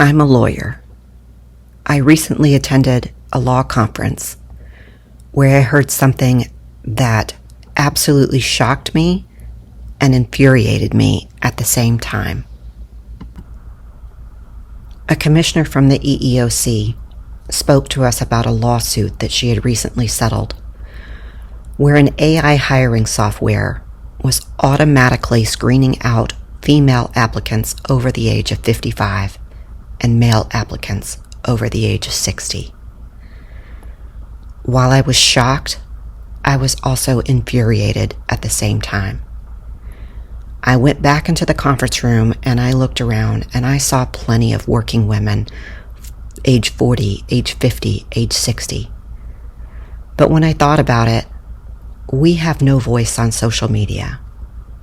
I'm a lawyer. I recently attended a law conference where I heard something that absolutely shocked me and infuriated me at the same time. A commissioner from the EEOC spoke to us about a lawsuit that she had recently settled, where an AI hiring software was automatically screening out female applicants over the age of 55 and male applicants over the age of 60. While I was shocked, I was also infuriated at the same time. I went back into the conference room and I looked around and I saw plenty of working women, age 40, age 50, age 60. But when I thought about it, we have no voice on social media.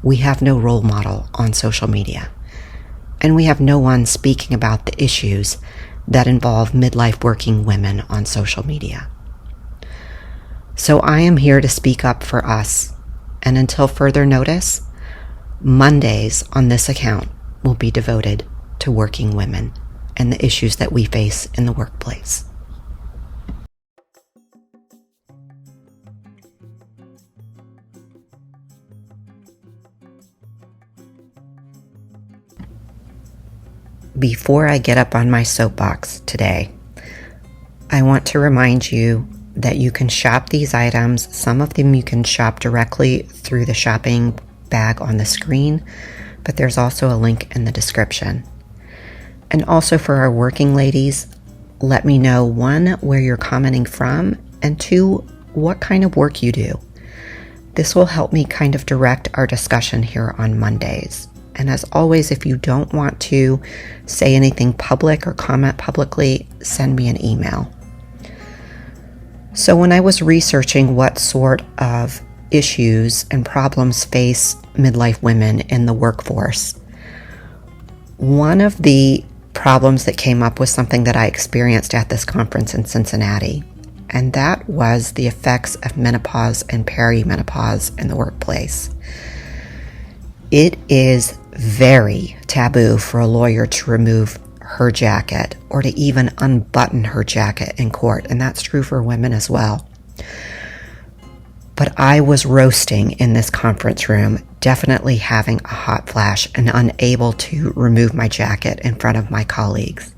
We have no role model on social media. And we have no one speaking about the issues that involve midlife working women on social media. So I am here to speak up for us, and until further notice, Mondays on this account will be devoted to working women and the issues that we face in the workplace. Before I get up on my soapbox today, I want to remind you that you can shop these items. Some of them you can shop directly through the shopping bag on the screen, but there's also a link in the description. And also for our working ladies, let me know, 1, where you're commenting from, and 2, what kind of work you do. This will help me kind of direct our discussion here on Mondays. And as always, if you don't want to say anything public or comment publicly, send me an email. So when I was researching what sort of issues and problems face midlife women in the workforce, one of the problems that came up was something that I experienced at this conference in Cincinnati, and that was the effects of menopause and perimenopause in the workplace. It is very taboo for a lawyer to remove her jacket or to even unbutton her jacket in court, and that's true for women as well. But I was roasting in this conference room, definitely having a hot flash and unable to remove my jacket in front of my colleagues.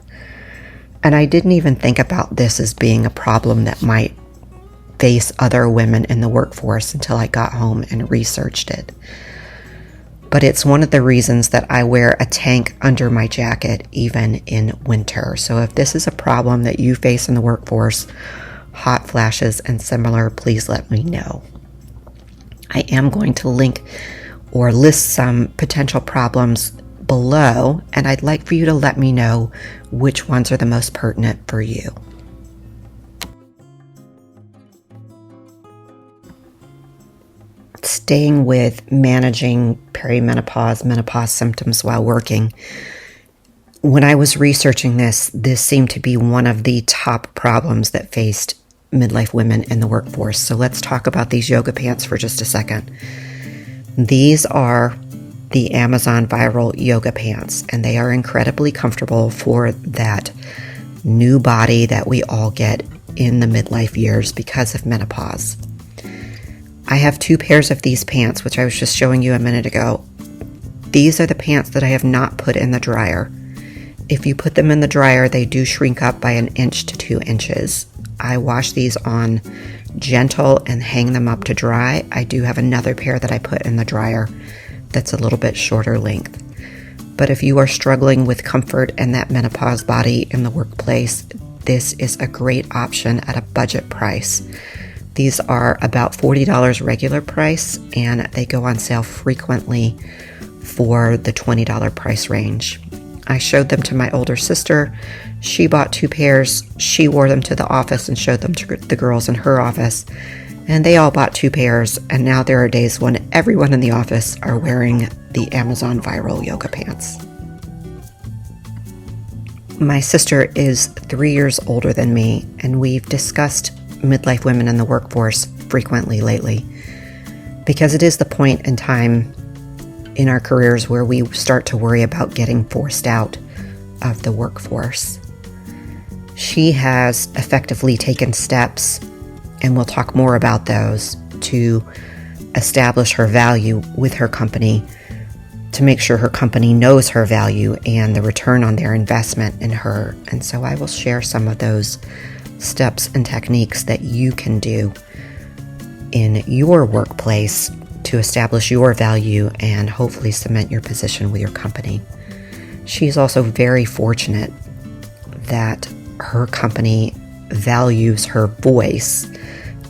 And I didn't even think about this as being a problem that might face other women in the workforce until I got home and researched it. But it's one of the reasons that I wear a tank under my jacket even in winter. So if this is a problem that you face in the workforce, hot flashes and similar, please let me know. I am going to link or list some potential problems below, and I'd like for you to let me know which ones are the most pertinent for you. Staying with managing perimenopause, menopause symptoms while working. When I was researching this seemed to be one of the top problems that faced midlife women in the workforce. So let's talk about these yoga pants for just a second. These are the Amazon viral yoga pants, and they are incredibly comfortable for that new body that we all get in the midlife years because of menopause. I have 2 pairs of these pants, which I was just showing you a minute ago. These are the pants that I have not put in the dryer. If you put them in the dryer, they do shrink up by 1 inch to 2 inches. I wash these on gentle and hang them up to dry. I do have another pair that I put in the dryer that's a little bit shorter length. But if you are struggling with comfort and that menopause body in the workplace, this is a great option at a budget price. These are about $40 regular price, and they go on sale frequently for the $20 price range. I showed them to my older sister. She bought 2 pairs. She wore them to the office and showed them to the girls in her office, and they all bought 2 pairs, and now there are days when everyone in the office are wearing the Amazon viral yoga pants. My sister is 3 years older than me, and we've discussed midlife women in the workforce frequently lately, because it is the point in time in our careers where we start to worry about getting forced out of the workforce. She has effectively taken steps, and we'll talk more about those, to establish her value with her company, to make sure her company knows her value and the return on their investment in her. And so I will share some of those steps and techniques that you can do in your workplace to establish your value and hopefully cement your position with your company. She's also very fortunate that her company values her voice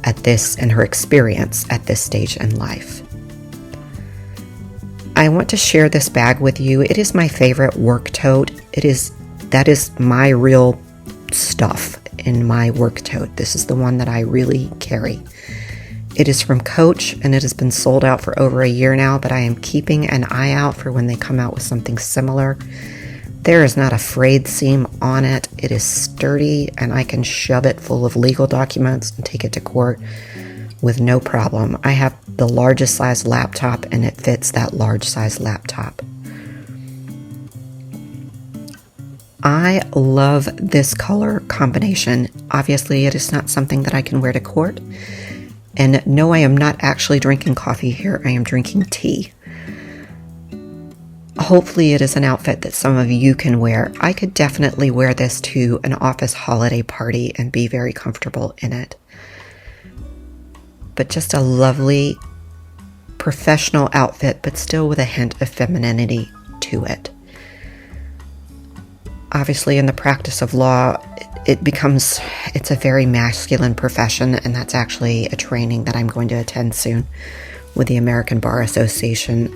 at this and her experience at this stage in life. I want to share this bag with you. It is my favorite work tote. That is my real stuff in my work tote. This is the one that I really carry. It is from Coach, and it has been sold out for over a year now, but I am keeping an eye out for when they come out with something similar. There is not a frayed seam on it. It is sturdy, and I can shove it full of legal documents and take it to court with no problem. I have the largest size laptop, and it fits that large size laptop. I love this color combination. Obviously, it is not something that I can wear to court. And no, I am not actually drinking coffee here. I am drinking tea. Hopefully it is an outfit that some of you can wear. I could definitely wear this to an office holiday party and be very comfortable in it. But just a lovely professional outfit, but still with a hint of femininity to it. Obviously, in the practice of law, it's a very masculine profession, and that's actually a training that I'm going to attend soon with the American Bar Association.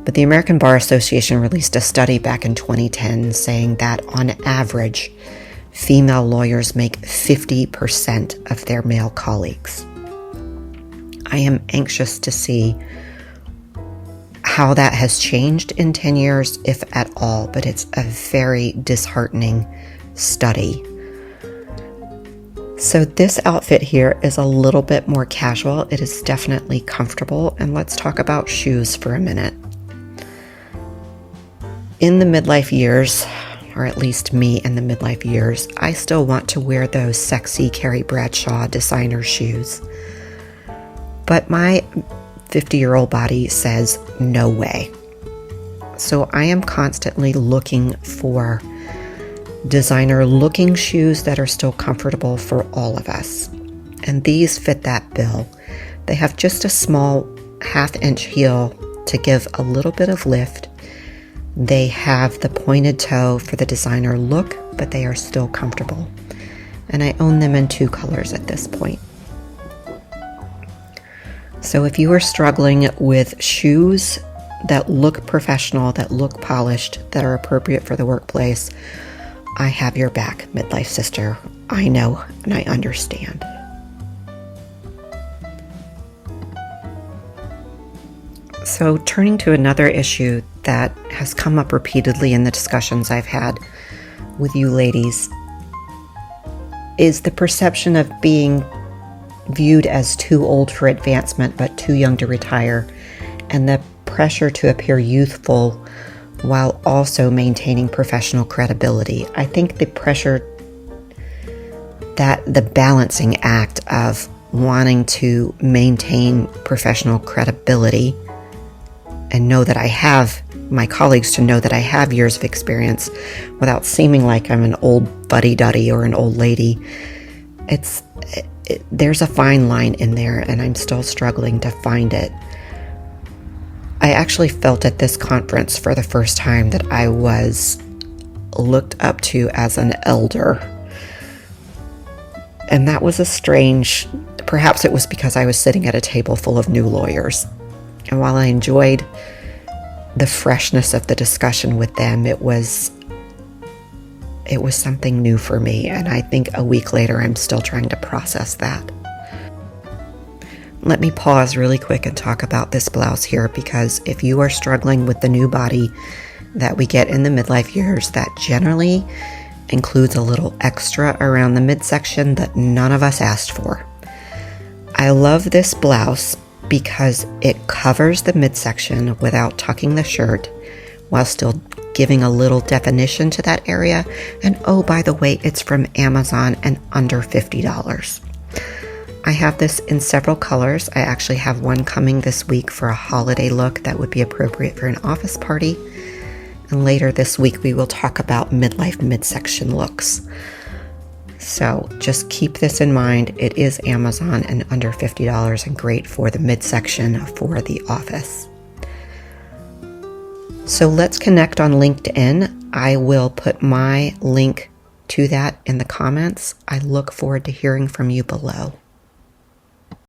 But the American Bar Association released a study back in 2010 saying that on average, female lawyers make 50% of their male colleagues. I am anxious to see how that has changed in 10 years, if at all, but it's a very disheartening study. So this outfit here is a little bit more casual. It is definitely comfortable, and let's talk about shoes for a minute. In the midlife years, or at least me in the midlife years, I still want to wear those sexy Carrie Bradshaw designer shoes. But my 50-year-old body says no way. So I am constantly looking for designer-looking shoes that are still comfortable for all of us. And these fit that bill. They have just a small half-inch heel to give a little bit of lift. They have the pointed toe for the designer look, but they are still comfortable. And I own them in 2 colors at this point. So if you are struggling with shoes that look professional, that look polished, that are appropriate for the workplace, I have your back, midlife sister. I know and I understand. So turning to another issue that has come up repeatedly in the discussions I've had with you ladies is the perception of being viewed as too old for advancement but too young to retire, and the pressure to appear youthful while also maintaining professional credibility. I think the pressure, that the balancing act of wanting to maintain professional credibility and know that I have my colleagues to know that I have years of experience without seeming like I'm an old fuddy-duddy or an old lady. There's a fine line in there, and I'm still struggling to find it. I actually felt at this conference for the first time that I was looked up to as an elder. And that was perhaps it was because I was sitting at a table full of new lawyers. And while I enjoyed the freshness of the discussion with them, it was something new for me. And I think a week later, I'm still trying to process that. Let me pause really quick and talk about this blouse here, because if you are struggling with the new body that we get in the midlife years, that generally includes a little extra around the midsection that none of us asked for. I love this blouse because it covers the midsection without tucking the shirt while still giving a little definition to that area. And oh, by the way, it's from Amazon and under $50. I have this in several colors. I actually have one coming this week for a holiday look that would be appropriate for an office party. And later this week, we will talk about midlife midsection looks. So just keep this in mind. It is Amazon and under $50 and great for the midsection for the office. So let's connect on LinkedIn. I will put my link to that in the comments. I look forward to hearing from you below.